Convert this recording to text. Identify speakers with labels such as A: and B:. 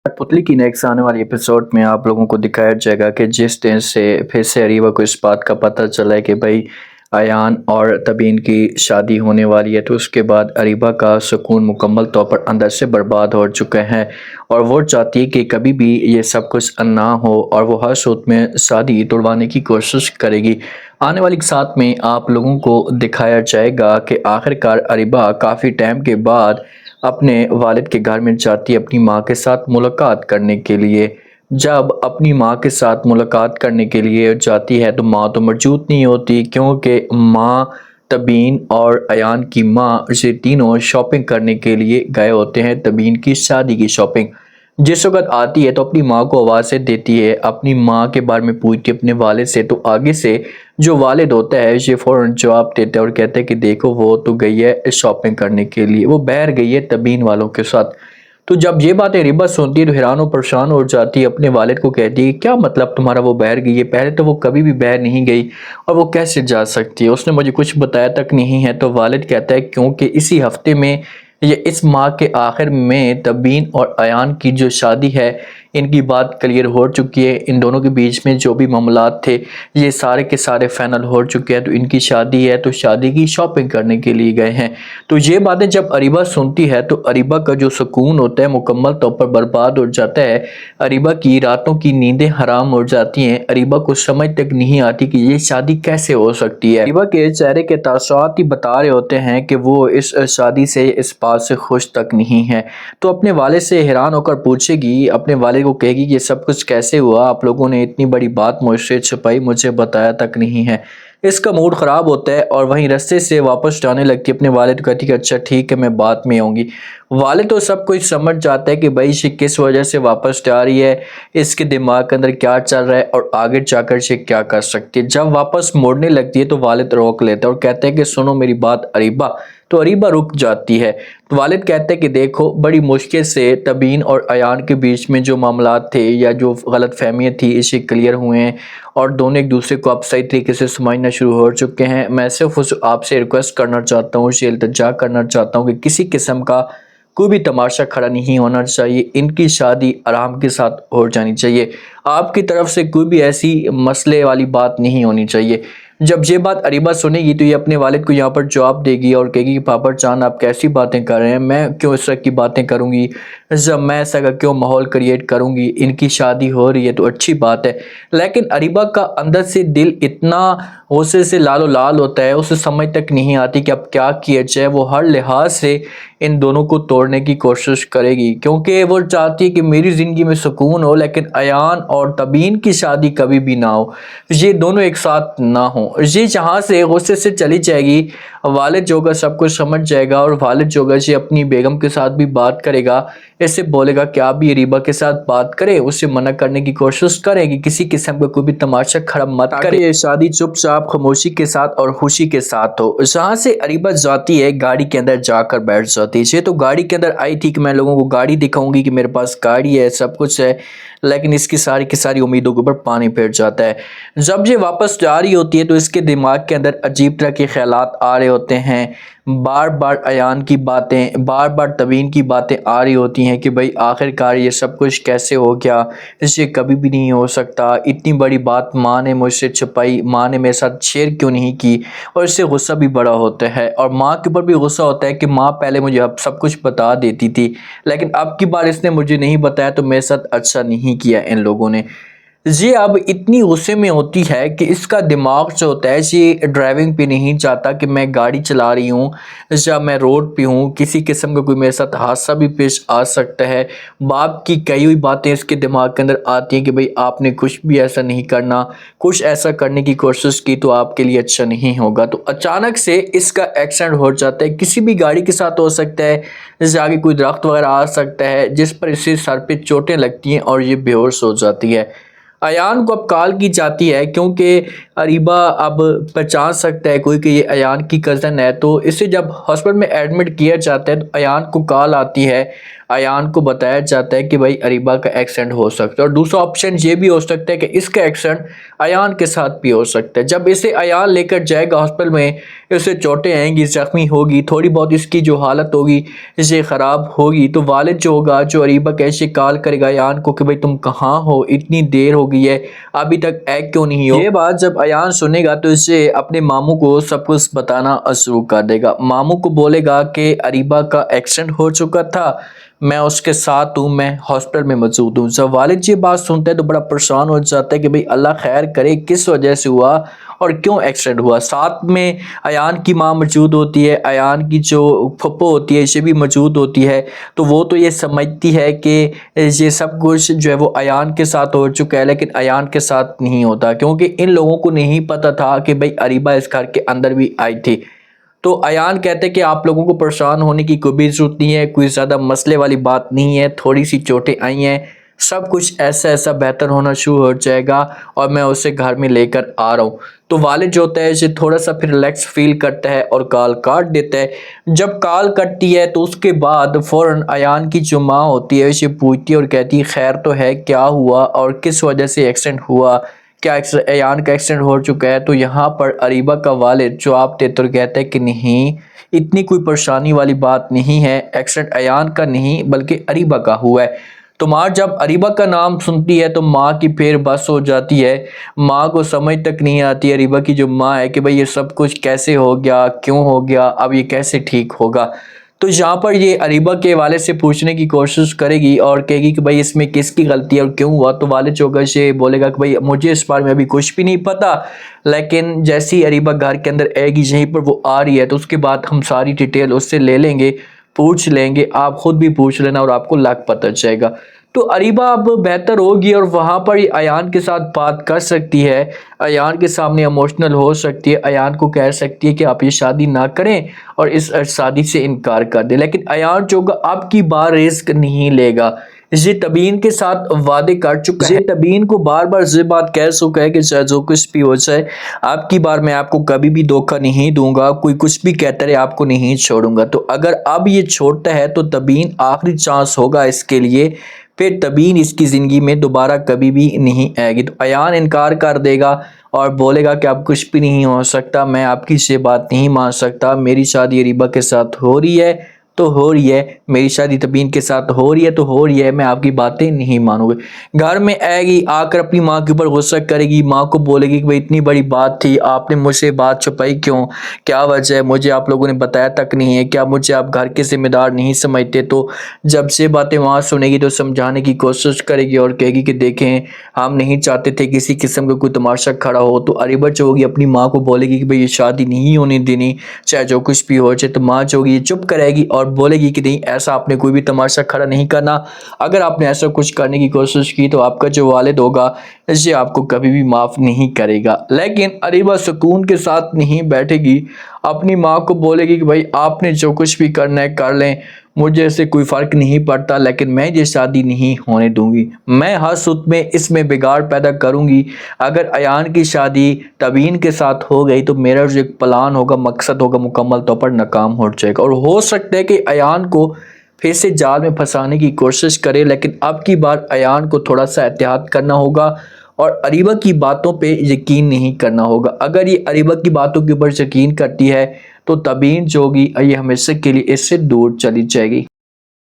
A: पुतली की नेक्स्ट आने वाली एपिसोड में आप लोगों को दिखाया जाएगा कि जिस दिन से फिर से अरीबा को इस बात का पता चला है कि भाई अयान और तबीन की शादी होने वाली है, तो उसके बाद अरीबा का सुकून मुकम्मल तौर पर अंदर से बर्बाद हो चुका है और वो चाहती है कि कभी भी ये सब कुछ ना हो और वो हर सूरत में शादी तोड़वाने की कोशिश करेगी। आने वाली साथ में आप लोगों को दिखाया जाएगा कि आखिरकार अरीबा काफ़ी टाइम के बाद अपने वालिद के घर में जाती है अपनी माँ के साथ मुलाकात करने के लिए। जब अपनी माँ के साथ मुलाकात करने के लिए जाती है तो माँ तो मौजूद नहीं होती, क्योंकि माँ, तबीन और अयान की माँ ये तीनों शॉपिंग करने के लिए गए होते हैं, तबीन की शादी की शॉपिंग। जिस वक्त आती है तो अपनी माँ को आवाज़ें देती है, अपनी माँ के बारे में पूछती है अपने वालिद से, तो आगे से जो वालिद होता है ये फ़ौरन जवाब देता है और कहता है कि देखो वो तो गई है शॉपिंग करने के लिए, वो बाहर गई है तबीन वालों के साथ। तो जब ये बातें रिबा सुनती है तो हैरान और परेशान हो जाती है, अपने वालिद को कहती है क्या मतलब तुम्हारा वो बाहर गई है, पहले तो वो कभी भी बाहर नहीं गई और वो कैसे जा सकती है, उसने मुझे कुछ बताया तक नहीं है। तो वालिद कहता है क्योंकि इसी हफ्ते में ये इस माह के आखिर में तबीन और अयान की जो शादी है इनकी बात क्लियर हो चुकी है, इन दोनों के बीच में जो भी मामलात थे ये सारे के सारे फाइनल हो चुके हैं, तो इनकी शादी है तो शादी की शॉपिंग करने के लिए गए हैं। तो ये बातें जब अरीबा सुनती है तो अरीबा का जो सुकून होता है मुकम्मल तौर पर बर्बाद हो जाता है, अरीबा की रातों की नींदें हराम हो जाती हैं, अरीबा को समझ तक नहीं आती कि ये शादी कैसे हो सकती है। अरीबा के चेहरे के तासुरात ही बता रहे होते हैं कि वो इस शादी से, इस बात से खुश तक नहीं है। तो अपने वाले से हैरान होकर पूछेगी, अपने वाले को कहेगी कि ये सब कुछ कैसे हुआ, आप लोगों ने इतनी बड़ी बात मुझसे छुपाई, मुझे बताया तक नहीं है। इसका मूड ख़राब होता है और वहीं रास्ते से वापस जाने लगती है, अपने वालिद को कहती है अच्छा ठीक है मैं बाद में आऊँगी। वालिद तो सब कुछ समझ जाता है कि भाई ये किस वजह से वापस जा रही है, इसके दिमाग के अंदर क्या चल रहा है और आगे जाकर ये क्या कर सकती है। जब वापस मोड़ने लगती है तो वालिद रोक लेता है और कहता है कि सुनो मेरी बात अरीबा। तो अरीबा रुक जाती है। तो वालिद कहते हैं कि देखो बड़ी मुश्किल से तबीन और अयान के बीच में जो मामलात थे या जो गलत फहमियाँ थी इसे क्लियर हुए हैं और दोनों एक दूसरे को अब सही तरीके से समझना शुरू हो चुके हैं। मैं सिर्फ आपसे रिक्वेस्ट करना चाहता हूँ, इल्तिजा करना चाहता हूँ कि किसी किस्म का कोई भी तमाशा खड़ा नहीं होना चाहिए, इनकी शादी आराम के साथ हो जानी चाहिए, आपकी तरफ से कोई भी ऐसी मसले वाली बात नहीं होनी चाहिए। जब ये बात अरीबा सुनेगी तो ये अपने वालिद को यहाँ पर जवाब देगी और कहेगी कि पापा जान आप कैसी बातें कर रहे हैं, मैं क्यों इस तरह की बातें करूँगी, जब मैं ऐसा का क्यों माहौल क्रिएट करूँगी, इनकी शादी हो रही है तो अच्छी बात है। लेकिन अरीबा का अंदर से दिल इतना गुस्से से लालो लाल होता है, उसे समझ तक नहीं आती कि अब क्या किया जाए। वो हर लिहाज से इन दोनों को तोड़ने की कोशिश करेगी, क्योंकि वो चाहती है कि मेरी ज़िंदगी में सुकून हो लेकिन अयान और तबीन की शादी कभी भी ना हो, ये दोनों एक साथ ना हो। ये जहाँ से गुस्से से चली जाएगी, वालिद जो होगा सब कुछ समझ जाएगा और वालिद जो होगा ये अपनी बेगम के साथ भी बात करेगा, ऐसे बोलेगा कि आप भी अरीबा के साथ बात करें, उससे मना करने की कोशिश करें कि किसी किस्म का कोई भी तमाशा खड़ा मत करें, ये शादी चुपचाप खामोशी के साथ और खुशी के साथ हो। जहाँ से अरीबा जाती है गाड़ी के अंदर जाकर बैठ जाती है। ये तो गाड़ी के अंदर आई थी कि मैं लोगों को गाड़ी दिखाऊंगी कि मेरे पास गाड़ी है, सब कुछ है, लेकिन इसकी सारी की सारी उम्मीदों के ऊपर पानी फिर जाता है। जब ये वापस जा रही होती है तो इसके दिमाग के अंदर अजीब तरह के ख्यालात आ रहे होते हैं, बार बार अयान की बातें, बार बार तबीन की बातें आ रही होती हैं कि भाई आखिरकार ये सब कुछ कैसे हो गया, इससे कभी भी नहीं हो सकता, इतनी बड़ी बात माँ ने मुझसे छुपाई, माँ ने मेरे साथ शेयर क्यों नहीं की, और इससे गुस्सा भी बड़ा होता है और माँ के ऊपर भी गुस्सा होता है कि माँ पहले मुझे अब सब कुछ बता देती थी लेकिन अब की बार इसने मुझे नहीं बताया तो मेरे साथ अच्छा नहीं किया इन लोगों ने। ये अब इतनी गुस्से में होती है कि इसका दिमाग जो होता है ये ड्राइविंग पे नहीं चाहता कि मैं गाड़ी चला रही हूँ या मैं रोड पे हूँ, किसी किस्म का कोई मेरे साथ हादसा भी पेश आ सकता है। बाप की कई हुई बातें इसके दिमाग के अंदर आती हैं कि भाई आपने कुछ भी ऐसा नहीं करना, कुछ ऐसा करने की कोशिश की तो आपके लिए अच्छा नहीं होगा। तो अचानक से इसका एक्सीडेंट हो जाता है, किसी भी गाड़ी के साथ हो सकता है, जैसे आगे कोई दरख्त वगैरह आ सकता है जिस पर इसे सर पे चोटें लगती हैं और ये बेहोश हो जाती है। अयान को अब कॉल की जाती है क्योंकि अरीबा अब पहचान सकता है कोई कि ये अयान की कज़न है, तो इसे जब हॉस्पिटल में एडमिट किया जाता है तो अयान को कॉल आती है ایان کو بتایا جاتا ہے کہ بھائی اریبہ کا ایکسیڈنٹ ہو سکتا ہے، اور دوسرا آپشن یہ بھی ہو سکتا ہے کہ اس کا ایکسیڈنٹ ایان کے ساتھ بھی ہو سکتا ہے۔ جب اسے ایان لے کر جائے گا ہاسپٹل میں، اسے چوٹیں آئیں گی، زخمی ہوگی، تھوڑی بہت اس کی جو حالت ہوگی اسے خراب ہوگی، تو والد جو ہوگا جو اریبہ کیسے کال کرے گا ایان کو کہ بھائی تم کہاں ہو، اتنی دیر ہو گئی ہے ابھی تک ایگ کیوں نہیں ہو۔ یہ بات جب ایان سنے گا تو اسے اپنے ماموں کو سب کچھ بتانا شروع کر دے گا۔ ماموں کو بولے گا کہ اریبہ کا ایکسیڈنٹ ہو چکا تھا، میں اس کے ساتھ ہوں، میں ہاسپٹل میں موجود ہوں۔ جب والد یہ بات سنتا ہے تو بڑا پریشان ہو جاتا ہے کہ بھئی اللہ خیر کرے، کس وجہ سے ہوا اور کیوں ایکسیڈنٹ ہوا۔ ساتھ میں ایان کی ماں موجود ہوتی ہے، ایان کی جو پھپھو ہوتی ہے یہ بھی موجود ہوتی ہے، تو وہ تو یہ سمجھتی ہے کہ یہ سب کچھ جو ہے وہ ایان کے ساتھ ہو چکا ہے، لیکن ایان کے ساتھ نہیں ہوتا، کیونکہ ان لوگوں کو نہیں پتا تھا کہ بھئی اریبہ اس گھر کے اندر بھی آئی تھی۔ تو ایان کہتے ہیں کہ آپ لوگوں کو پریشان ہونے کی کوئی بھی ضرورت نہیں ہے، کوئی زیادہ مسئلے والی بات نہیں ہے، تھوڑی سی چوٹیں آئی ہیں، سب کچھ ایسا بہتر ہونا شروع ہو جائے گا اور میں اسے گھر میں لے کر آ رہا ہوں۔ تو والد جو ہوتا ہے اسے تھوڑا سا پھر ریلیکس فیل کرتا ہے اور کال کاٹ دیتا ہے۔ جب کال کٹتی ہے تو اس کے بعد فوراً ایان کی جو ماں ہوتی ہے اسے پوچھتی ہے اور کہتی ہے خیر تو ہے، کیا ہوا اور کس وجہ سے ایکسیڈنٹ ہوا، کیا ایان کا ایکسیڈنٹ ہو چکا ہے۔ تو یہاں پر اریبہ کا والد جواب دیتے اور کہتا ہے کہ نہیں، اتنی کوئی پریشانی والی بات نہیں ہے، ایکسیڈنٹ ایان کا نہیں بلکہ اریبہ کا ہوا ہے۔ تو ماں جب اریبہ کا نام سنتی ہے تو ماں کی پھر بس ہو جاتی ہے، ماں کو سمجھ تک نہیں آتی اریبہ کی جو ماں ہے کہ بھئی یہ سب کچھ کیسے ہو گیا، کیوں ہو گیا، اب یہ کیسے ٹھیک ہوگا۔ تو یہاں پر یہ اریبہ کے والد سے پوچھنے کی کوشش کرے گی اور کہے گی کہ بھئی اس میں کس کی غلطی ہے اور کیوں ہوا۔ تو والد جو ہوگا یہ بولے گا کہ بھئی مجھے اس بارے میں ابھی کچھ بھی نہیں پتا، لیکن جیسی اریبہ گھر کے اندر آئے گی، یہیں پر وہ آ رہی ہے تو اس کے بعد ہم ساری ڈیٹیل اس سے لے لیں گے، پوچھ لیں گے، آپ خود بھی پوچھ لینا اور آپ کو لگ پتہ جائے گا۔ تو اریبہ اب بہتر ہوگی اور وہاں پر ایان کے ساتھ بات کر سکتی ہے، ایان کے سامنے ایموشنل ہو سکتی ہے، ایان کو کہہ سکتی ہے کہ آپ یہ شادی نہ کریں اور اس شادی سے انکار کر دیں۔ لیکن ایان جو ہوگا اب کی بار رسک نہیں لے گا، یہ تبین کے ساتھ وعدے کر چکا ہے، یہ تبین کو بار بار یہ بات کہہ چکا ہے کہ چاہے جو کچھ بھی ہو جائے آپ کی بار میں آپ کو کبھی بھی دھوکہ نہیں دوں گا، کوئی کچھ بھی کہتا رہے آپ کو نہیں چھوڑوں گا۔ تو اگر اب یہ چھوڑتا ہے تو تبین آخری چانس ہوگا اس کے لیے، پھر تبین اس کی زندگی میں دوبارہ کبھی بھی نہیں آئے گی۔ تو ایان انکار کر دے گا اور بولے گا کہ اب کچھ بھی نہیں ہو سکتا، میں آپ کی یہ بات نہیں مان سکتا، میری شادی اریبہ کے ساتھ ہو رہی ہے تو ہو رہی ہے، میری شادی تبین کے ساتھ ہو رہی ہے تو ہو رہی ہے، میں آپ کی باتیں نہیں مانوں گی۔ گھر میں آئے گی، آ کر اپنی ماں کے اوپر غصہ کرے گی، ماں کو بولے گی کہ بھئی اتنی بڑی بات تھی، آپ نے مجھ سے بات چھپائی کیوں، کیا وجہ ہے، مجھے آپ لوگوں نے بتایا تک نہیں ہے، کیا مجھے آپ گھر کے ذمہ دار نہیں سمجھتے۔ تو جب سے باتیں وہاں سنے گی تو سمجھانے کی کوشش کرے گی اور کہے گی کہ دیکھیں ہم نہیں چاہتے تھے کسی قسم کا کوئی تماشا کھڑا ہو۔ تو اریبہ جو ہوگی اپنی ماں کو بولے گی کہ بھئی یہ شادی نہیں ہونے دینی، چاہے جو کچھ بھی ہو جائے۔ تو ماں جو ہوگی یہ چپ کرے گی اور بولے گی کہ نہیں، ایسا آپ نے کوئی بھی تماشا کھڑا نہیں کرنا، اگر آپ نے ایسا کچھ کرنے کی کوشش کی تو آپ کا جو والد ہوگا یہ آپ کو کبھی بھی معاف نہیں کرے گا۔ لیکن اریبہ سکون کے ساتھ نہیں بیٹھے گی، اپنی ماں کو بولے گی کہ بھائی آپ نے جو کچھ بھی کرنا ہے کر لیں، مجھے سے کوئی فرق نہیں پڑتا، لیکن میں یہ شادی نہیں ہونے دوں گی، میں ہر صورت میں اس میں بگاڑ پیدا کروں گی۔ اگر ایان کی شادی تبین کے ساتھ ہو گئی تو میرا جو ایک پلان ہوگا، مقصد ہوگا، مکمل طور پر ناکام ہو جائے گا، اور ہو سکتا ہے کہ ایان کو پھر سے جال میں پھنسانے کی کوشش کرے، لیکن اب کی بار ایان کو تھوڑا سا احتیاط کرنا ہوگا اور اریبہ کی باتوں پہ یقین نہیں کرنا ہوگا۔ اگر یہ اریبہ کی باتوں کے اوپر یقین کرتی ہے تو تبین جو ہوگی یہ ہمیشہ کے لیے اس سے دور چلی جائے گی۔